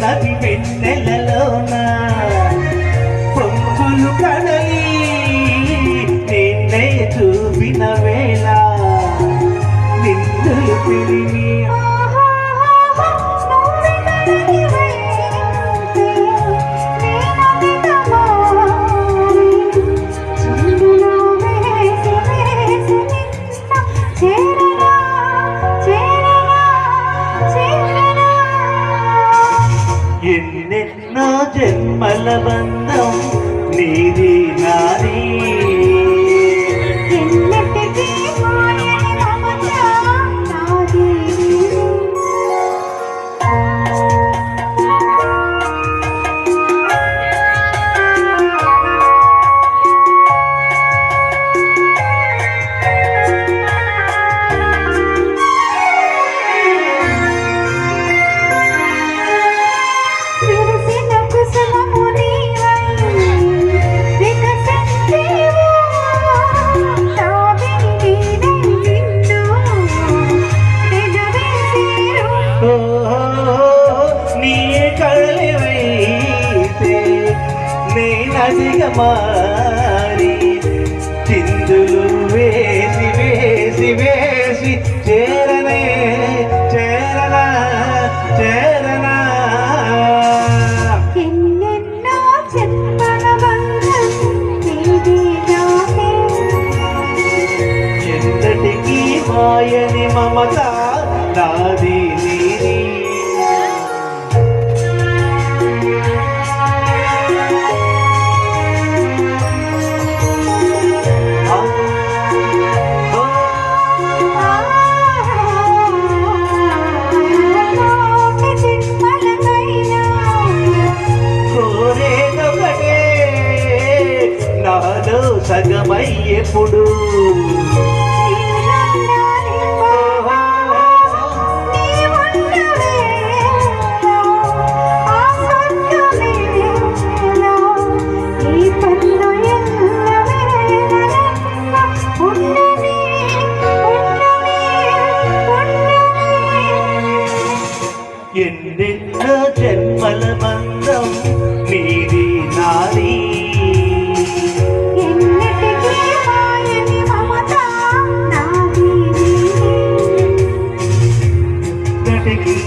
నది వెన్నెలలోన పొంగులు కడలి నిన్నే చూపిన వేళ నిన్నులు పిలిమి ఎన్నెన్నో జన్మల బంధం నీది నాది ఎన్నటికీ మాయని మమత నాది నదిగా మారి చిందులు వేసి వేసి వేసి చేరనే చేరనా చేరనా ఎన్నెన్నో జన్మల బంధం నీది నాది ఎంతటికీ మాయని మమత నాది నీది నాలో సగమై ఎప్పుడు ఎన్నెన్నో జన్మల బంధం నీది నాది నాది